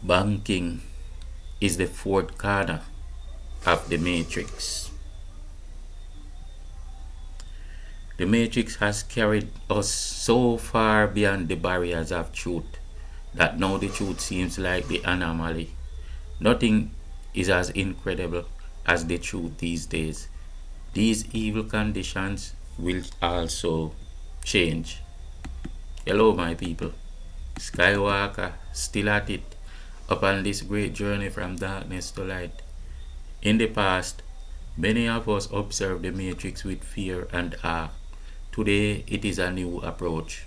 Banking is the fourth corner of the matrix. The matrix has carried us so far beyond the barriers of truth that now the truth seems like the anomaly. Nothing is as incredible as the truth these days. These evil conditions will also change. Hello, my people. Skywalker still at it upon this great journey from darkness to light. In the past, many of us observed the matrix with fear and awe. Today, it is a new approach.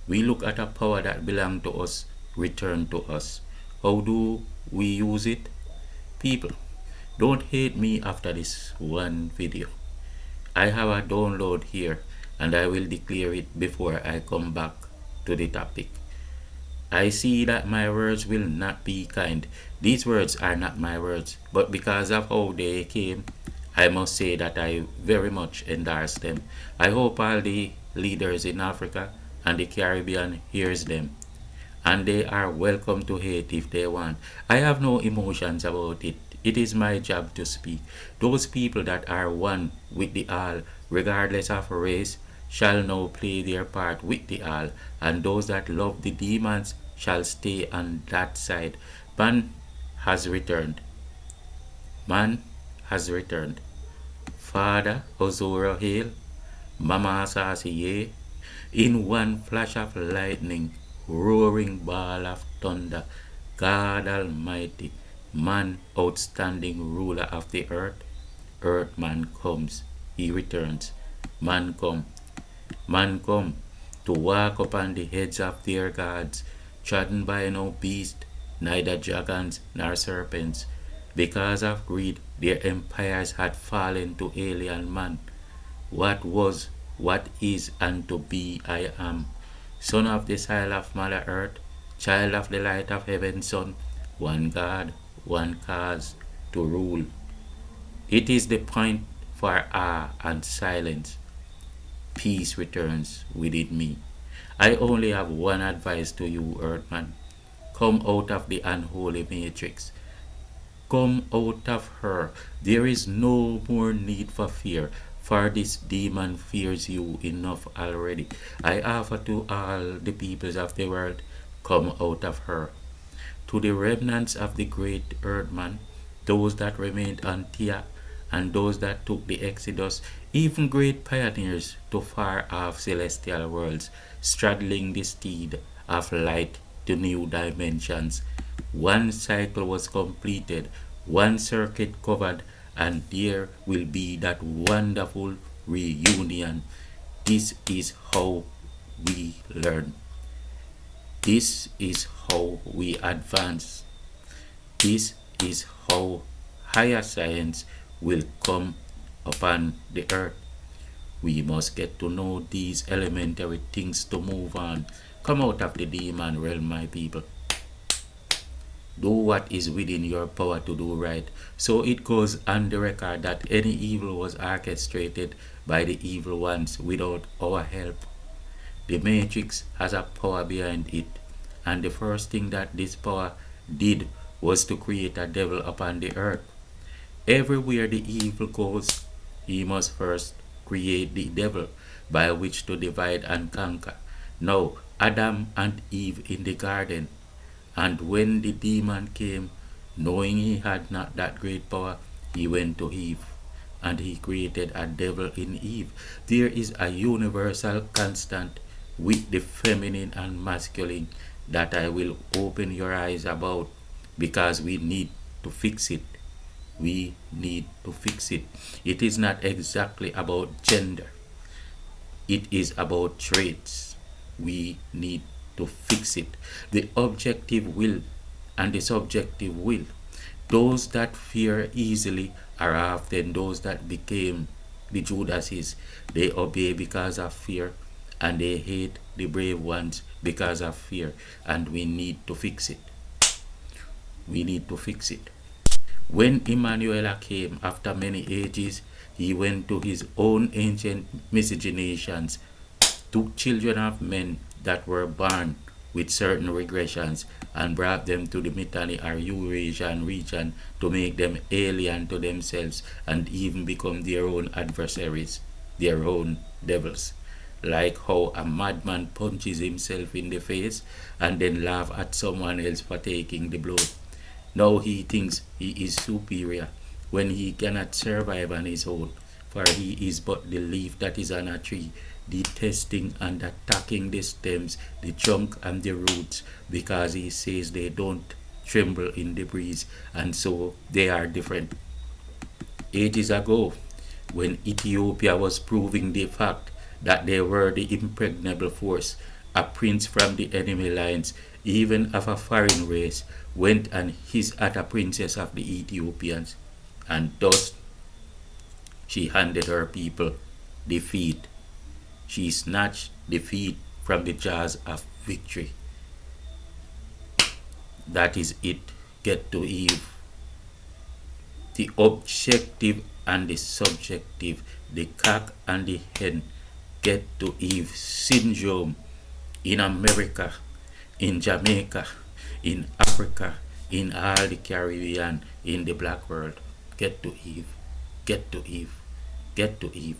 We look at a power that belonged to us, returned to us. How do we use it? People, don't hate me after this one video. I have a download here and I will declare it before I come back to the topic. I see that my words will not be kind. These words are not my words, but because of how they came, I must say that I very much endorse them. I hope all the leaders in Africa and the Caribbean hears them. And they are welcome to hate if they want. I have no emotions about it. It is my job to speak. Those people that are one with the all, regardless of race, shall now play their part with the all, and those that love the demons shall stay on that side. Man has returned. Man has returned. Father Ozora hail, Mama Sasiye, in one flash of lightning, roaring ball of thunder, God Almighty, man outstanding ruler of the earth, earth man comes, he returns, man come to walk upon the heads of their gods, trodden by no beast, neither dragons nor serpents. Because of greed, their empires had fallen to alien man. What was, what is, and to be I am. Son of the soil of Mother Earth, child of the light of heaven's sun, one God, one cause to rule. It is the point for awe and silence. Peace returns within me. I only have one advice to you, Earthman. Come out of the unholy matrix. Come out of her. There is no more need for fear, for this demon fears you enough already. I offer to all the peoples of the world, come out of her. To the remnants of the great Earthman, those that remained on Tia, and those that took the Exodus, even great pioneers to far off celestial worlds, straddling the steed of light to new dimensions. One cycle was completed, one circuit covered, and there will be that wonderful reunion. This is how we learn. This is how we advance. This is how higher science will come upon the earth. We must get to know these elementary things to move on. Come out of the demon realm, my people. Do what is within your power to do right. So it goes on the record that any evil was orchestrated by the evil ones without our help. The matrix has a power behind it, and the first thing that this power did was to create a devil upon the earth. Everywhere the evil goes, he must first create the devil by which to divide and conquer. Now, Adam and Eve in the garden, and when the demon came, knowing he had not that great power, he went to Eve, and he created a devil in Eve. There is a universal constant with the feminine and masculine that I will open your eyes about, because we need to fix it. We need to fix it. It is not exactly about gender. It is about traits. We need to fix it. The objective will and the subjective will. Those that fear easily are often those that became the Judases. They obey because of fear, and they hate the brave ones because of fear. And we need to fix it. We need to fix it. When Emmanuel came after many ages, he went to his own ancient miscegenations, took children of men that were born with certain regressions and brought them to the Mittani or Eurasian region to make them alien to themselves and even become their own adversaries, their own devils. Like how a madman punches himself in the face and then laugh at someone else for taking the blow. Now he thinks he is superior when he cannot survive on his own, for he is but the leaf that is on a tree, detesting and attacking the stems, the trunk and the roots, because he says they don't tremble in the breeze, and so they are different. Ages ago, when Ethiopia was proving the fact that they were the impregnable force, a prince from the enemy lines, even of a foreign race, went and hissed at a princess of the Ethiopians, and thus she handed her people defeat. She snatched defeat from the jaws of victory. That is it. Get to Eve. The objective and the subjective, the cock and the hen, get to Eve syndrome in America, in Jamaica, in Africa, in all the Caribbean, in the black world. Get to Eve, get to Eve, get to Eve.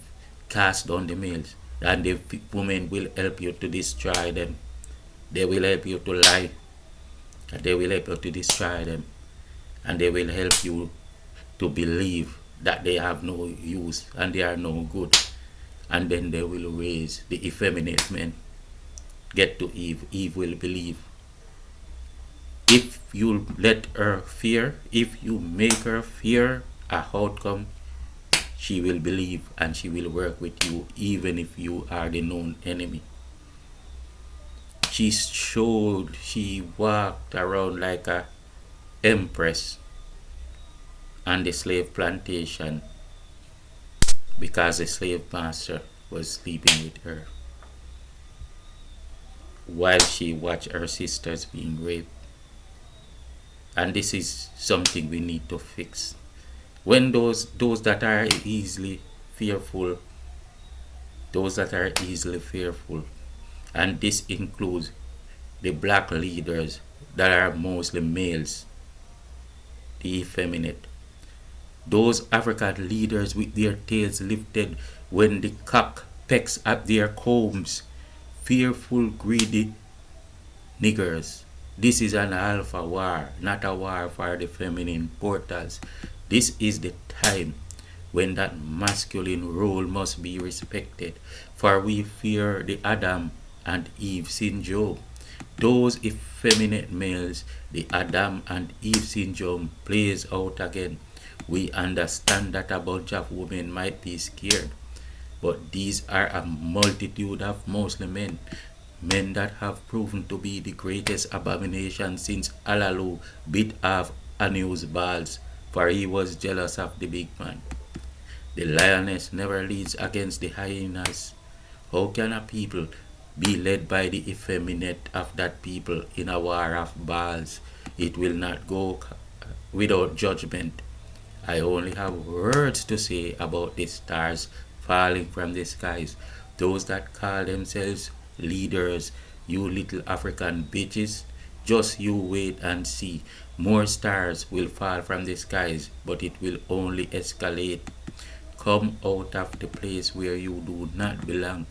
Cast down the males, and the women will help you to destroy them. They will help you to lie, and they will help you to destroy them, and they will help you to believe that they have no use and they are no good, and then they will raise the effeminate men. Get to Eve. Eve will believe. If you let her fear, if you make her fear a outcome, she will believe and she will work with you even if you are the known enemy. She walked around like a empress on the slave plantation because the slave master was sleeping with her while she watched her sisters being raped. And this is something we need to fix. When those that are easily fearful, and this includes the black leaders that are mostly males, the effeminate, those African leaders with their tails lifted when the cock pecks at their combs, fearful, greedy niggers. This is an alpha war, not a war for the feminine portals. This is the time when that masculine role must be respected, for we fear the Adam and Eve syndrome. Those effeminate males, the Adam and Eve syndrome plays out again. We understand that a bunch of women might be scared, but these are a multitude of mostly men, men that have proven to be the greatest abomination since Alalu bit off Anu's balls, for he was jealous of the big man. The lioness never leads against the hyenas. How can a people be led by the effeminate of that people in a war of balls? It will not go without judgment. I only have words to say about the stars falling from the skies. Those that call themselves leaders, you little African bitches, just you wait and see. More stars will fall from the skies, but it will only escalate. Come out of the place where you do not belong.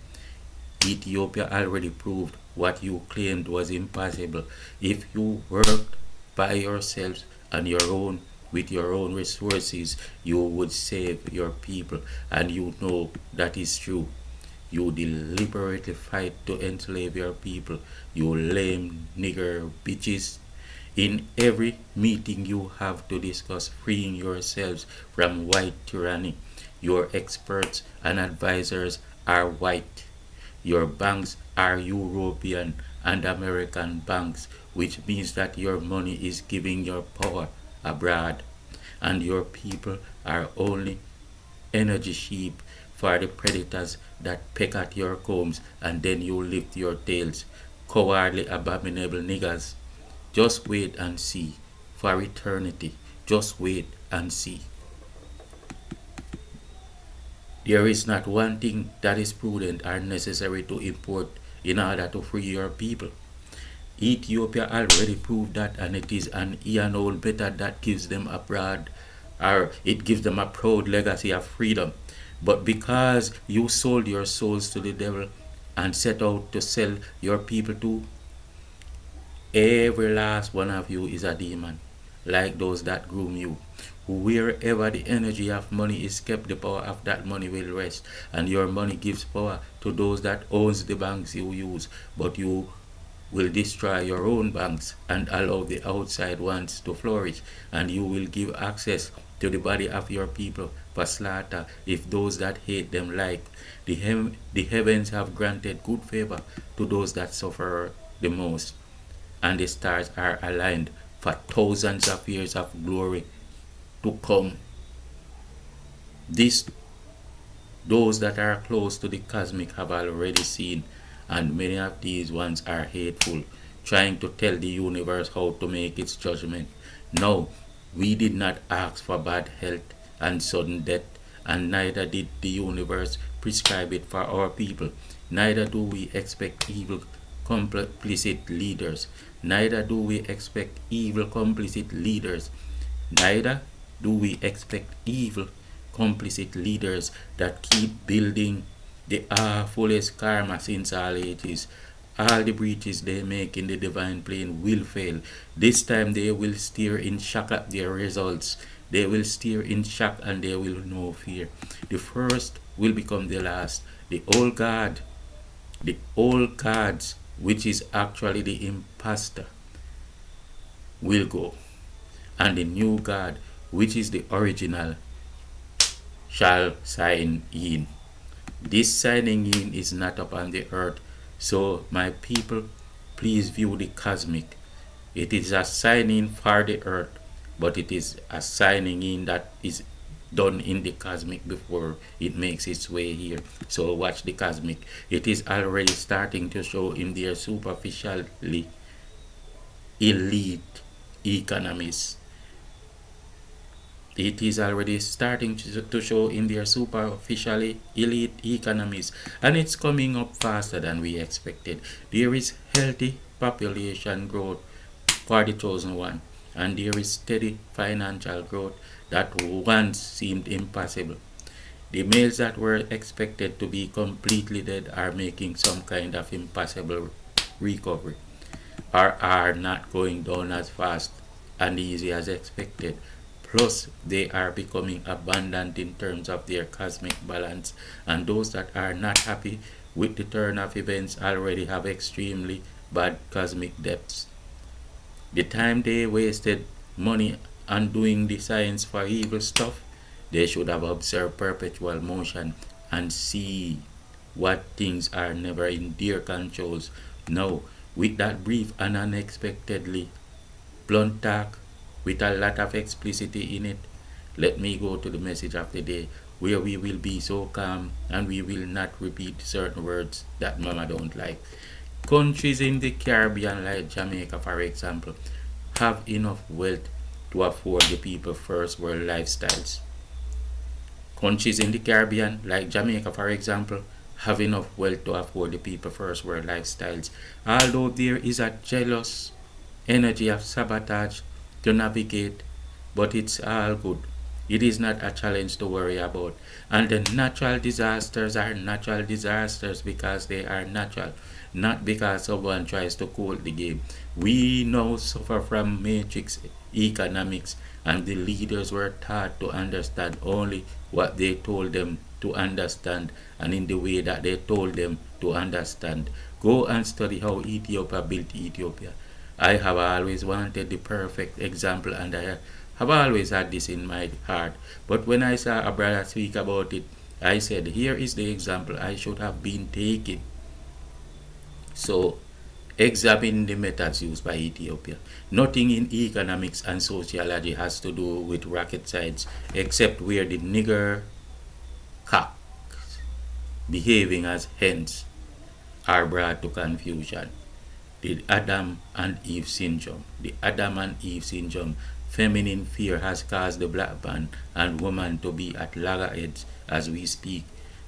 Ethiopia already proved what you claimed was impossible. If you worked by yourselves on your own with your own resources, you would save your people, and you know that is true. You deliberately fight to enslave your people, you lame nigger bitches. In every meeting you have to discuss freeing yourselves from white tyranny. Your experts and advisors are white. Your banks are European and American banks, which means that your money is giving your power abroad, and your people are only energy sheep for the predators that peck at your combs, and then you lift your tails. Cowardly, abominable niggers. Just wait and see. For eternity, just wait and see. There is not one thing that is prudent or necessary to import in order to free your people. Ethiopia already proved that, and it is an eon old method that gives them a broad, or it gives them a proud legacy of freedom. But because you sold your souls to the devil and set out to sell your people to, every last one of you is a demon, like those that groom you. Wherever the energy of money is kept, the power of that money will rest, and your money gives power to those that owns the banks you use. But you will destroy your own banks and allow the outside ones to flourish, and you will give access to the body of your people for slaughter if those that hate them like. The heavens have granted good favor to those that suffer the most, and the stars are aligned for thousands of years of glory to come. This those that are close to the cosmic have already seen, and many of these ones are hateful, trying to tell the universe how to make its judgment. No, we did not ask for bad health and sudden death, and neither did the universe prescribe it for our people. Neither do we expect evil complicit leaders. Neither do we expect evil complicit leaders. Neither do we expect evil complicit leaders that keep building the fullest karma since all ages. All the breaches they make in the divine plane will fail. This time they will steer in shock at their results. They will steer in shock and they will know fear. The first will become the last. The old gods, which is actually the impostor, will go. And the new God, which is the original, shall sign in. This signing in is not upon the earth. So, my people, please view the cosmic. It is a signing for the earth, but it is a signing in that is done in the cosmic before it makes its way here. So, watch the cosmic. It is already starting to show in their superficially elite economies. It is already starting to show in their superficially elite economies, and it's coming up faster than we expected. There is healthy population growth for the chosen one, and there is steady financial growth that once seemed impossible. The males that were expected to be completely dead are making some kind of impossible recovery, or are not going down as fast and easy as expected. Plus, they are becoming abundant in terms of their cosmic balance, and those that are not happy with the turn of events already have extremely bad cosmic depths. The time they wasted money on doing the science for evil stuff, they should have observed perpetual motion and see what things are never in their controls. Now, with that brief and unexpectedly blunt talk, with a lot of explicitity in it, let me go to the message of the day, where we will be so calm and we will not repeat certain words that mama don't like. Countries in the Caribbean, like Jamaica for example, have enough wealth to afford the people first world lifestyles. Countries in the Caribbean, like Jamaica for example, have enough wealth to afford the people first world lifestyles. Although there is a jealous energy of sabotage to navigate, but it's all good. It is not a challenge to worry about. And the natural disasters are natural disasters because they are natural, not because someone tries to code the game. We now suffer from matrix economics, and the leaders were taught to understand only what they told them to understand and in the way that they told them to understand. Go and study how Ethiopia built Ethiopia. I have always wanted the perfect example, and I have always had this in my heart. But when I saw a brother speak about it, I said, here is the example I should have been taking. So, examine the methods used by Ethiopia. Nothing in economics and sociology has to do with rocket science except where the nigger cocks behaving as hens are brought to confusion. The Adam and Eve syndrome. The Adam and Eve syndrome. Feminine fear has caused the black man and woman to be at loggerheads as we speak.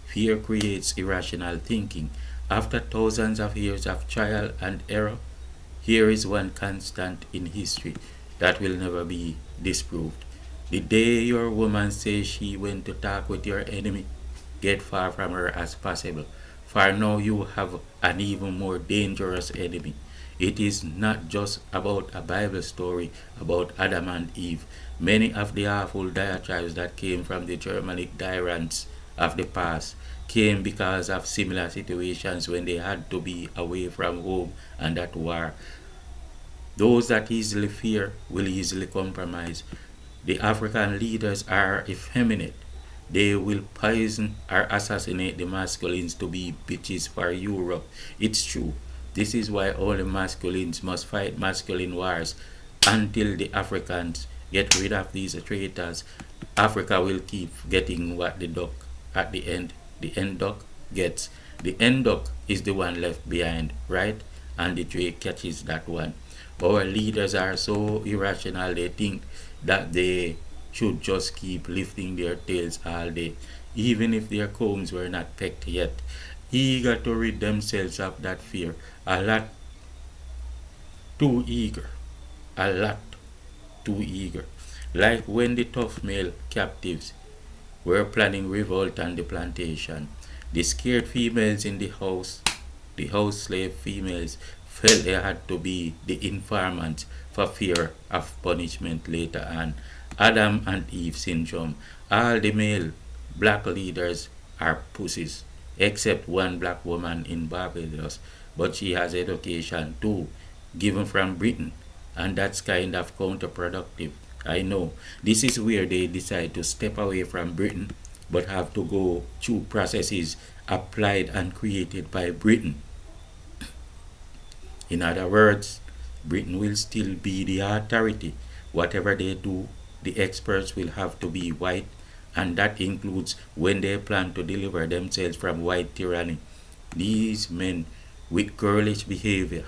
Fear creates irrational thinking. After thousands of years of trial and error, Here is one constant in history that will never be disproved. The day your woman says she went to talk with your enemy, get far from her as possible. For now you have an even more dangerous enemy. It is not just about a Bible story about Adam and Eve. Many of the awful diatribes that came from the Germanic tyrants of the past came because of similar situations when they had to be away from home and at war. Those that easily fear will easily compromise. The African leaders are effeminate. They will poison or assassinate the masculines to be bitches for Europe. It's true. This is why all the masculines must fight masculine wars until the Africans get rid of these traitors. Africa will keep getting what the duck at the end duck gets. The end duck is the one left behind, right? And the drake catches that one. Our leaders are so irrational, they think that they should just keep lifting their tails all day, even if their combs were not pecked yet, eager to rid themselves of that fear. A lot too eager. A lot too eager. Like when the tough male captives were planning revolt on the plantation. The scared females in the house slave females, felt they had to be the informants for fear of punishment later on. Adam and Eve syndrome. All the male black leaders are pussies, except one black woman in Barbados, but she has education too, given from Britain, and that's kind of counterproductive. I know. This is where they decide to step away from Britain but have to go through processes applied and created by Britain. In other words, Britain will still be the authority. Whatever they do, the experts will have to be white, and that includes when they plan to deliver themselves from white tyranny. These men with girlish behavior,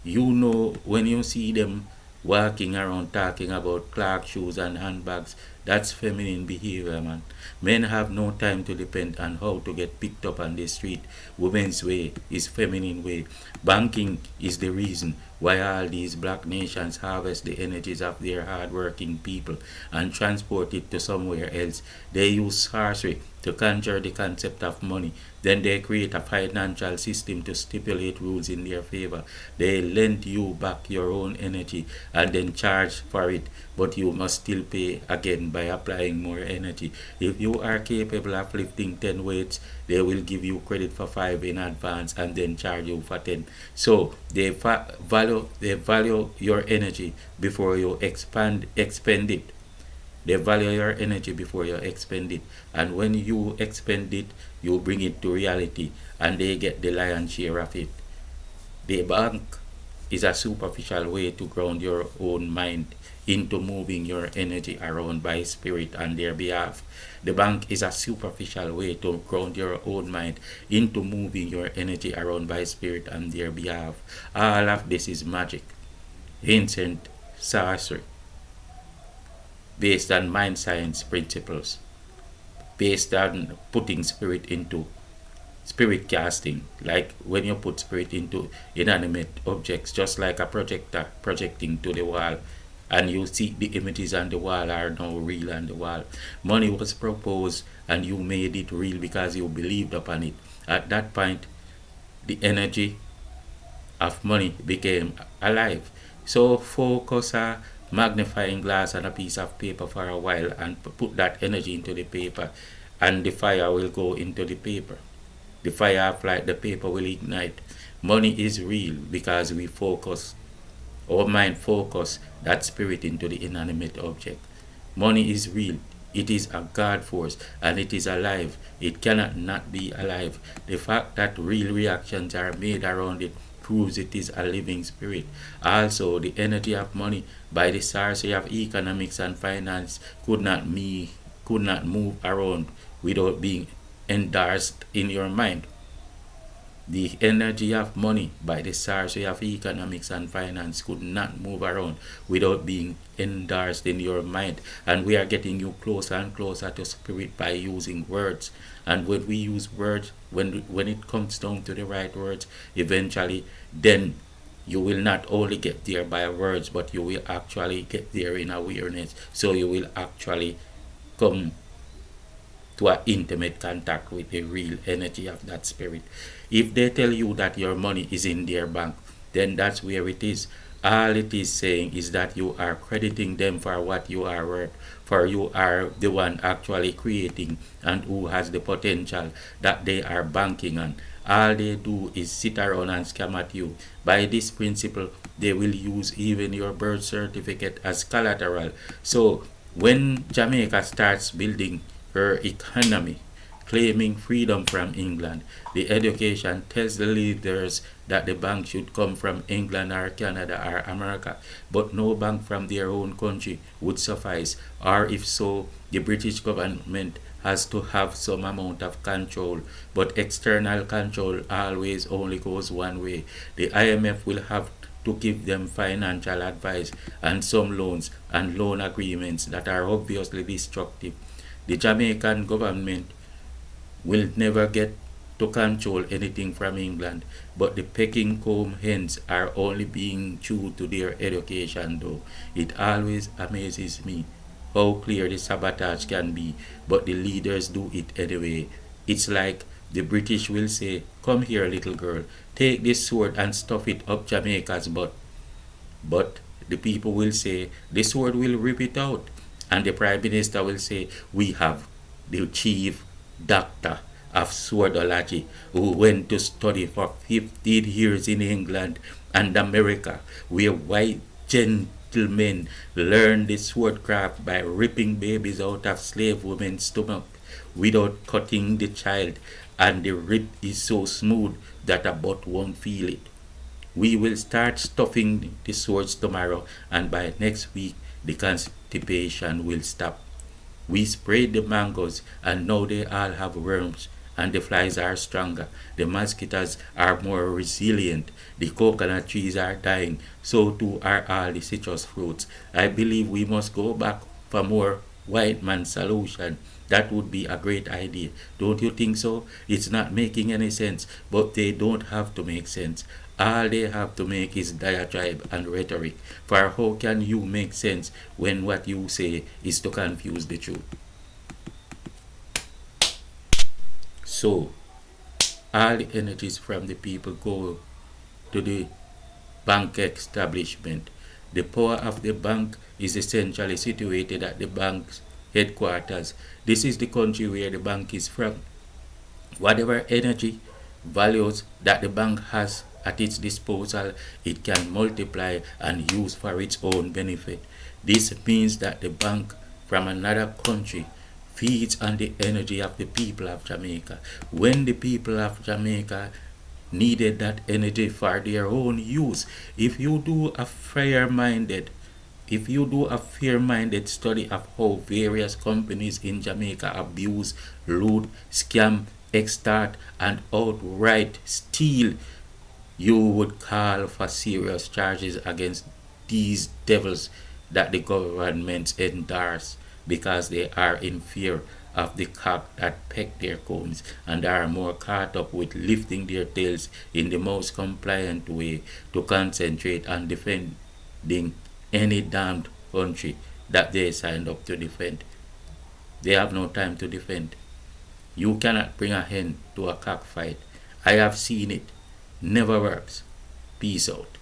you know, when you see them walking around talking about Clark shoes and handbags, that's feminine behavior, man. Men have no time to depend on how to get picked up on the street. Women's way is feminine way. Banking is the reason why all these black nations harvest the energies of their hard-working people and transport it to somewhere else. They use sorcery to conjure the concept of money. Then they create a financial system to stipulate rules in their favor. They lend you back your own energy and then charge for it, but you must still pay again by applying more energy. If you are capable of lifting 10 weights, they will give you credit for 5 in advance and then charge you for 10. So they value your energy before you expend it. They value your energy before you expend it. And when you expend it, you bring it to reality and they get the lion's share of it. The bank is a superficial way to ground your own mind into moving your energy around by spirit on their behalf. The bank is a superficial way to ground your own mind into moving your energy around by spirit on their behalf. All of this is magic, ancient sorcery, based on mind science principles, based on putting spirit into spirit casting, like when you put spirit into inanimate objects, just like a projector projecting to the wall, and you see the images on the wall are now real on the wall. Money was proposed and you made it real because you believed upon it. At that point, the energy of money became alive. So focus a magnifying glass on a piece of paper for a while and put that energy into the paper, and the fire will go into the paper. The fire of light, the paper will ignite. Money is real because we focus, our mind focus that spirit into the inanimate object. Money is real. It is a God force and it is alive. It cannot not be alive. The fact that real reactions are made around it proves it is a living spirit. Also, the energy of money by the sorcery of economics and finance could not move around without being endorsed in your mind. The energy of money by the sorcery of economics and finance could not move around without being endorsed in your mind. And we are getting you closer and closer to spirit by using words. And when we use words, when it comes down to the right words, eventually then You will not only get there by words, but you will actually get there in awareness. So you will actually come to an intimate contact with the real energy of that spirit. If they tell you that your money is in their bank, then that's where it is. All it is saying is that you are crediting them for what you are worth, for you are the one actually creating and who has the potential that they are banking on. All they do is sit around and scam at you. By this principle, they will use even your birth certificate as collateral. So when Jamaica starts building her economy, claiming freedom from England, the education tells the leaders that the bank should come from England or Canada or America, but no bank from their own country would suffice, or if so, the British government has to have some amount of control, but external control always only goes one way. The IMF will have to give them financial advice and some loans and loan agreements that are obviously destructive. The Jamaican government will never get to control anything from England, but the pecking comb hens are only being true to their education though. It always amazes me how clear the sabotage can be, but the leaders do it anyway. It's like the British will say, "Come here, little girl, take this sword and stuff it up Jamaica's butt." But the people will say, "The sword will rip it out." And the Prime Minister will say, "We have the chief doctor of swordology who went to study for 15 years in England and America, where white gentlemen learned the swordcraft by ripping babies out of slave women's stomach without cutting the child, and the rip is so smooth that a butt won't feel it. We will start stuffing the swords tomorrow, and by next week the constipation will stop. We sprayed the mangoes, and now they all have worms, and the flies are stronger. The mosquitoes are more resilient. The coconut trees are dying. So too are all the citrus fruits. I believe we must go back for more white man solution. That would be a great idea. Don't you think so? It's not making any sense, but they don't have to make sense. All they have to make is diatribe and rhetoric. For how can you make sense when what you say is to confuse the truth? So, all the energies from the people go to the bank establishment. The power of the bank is essentially situated at the bank's headquarters. This is the country where the bank is from. Whatever energy values that the bank has at its disposal, it can multiply and use for its own benefit. This means that the bank from another country feeds on the energy of the people of Jamaica. When the people of Jamaica needed that energy for their own use, if you do a fair-minded study of how various companies in Jamaica abuse, loot, scam, extort, and outright steal, you would call for serious charges against these devils that the governments endorse because they are in fear of the cock that peck their combs and are more caught up with lifting their tails in the most compliant way to concentrate on defending any damned country that they signed up to defend. They have no time to defend. You cannot bring a hen to a cockfight. I have seen it. Never works. Peace out.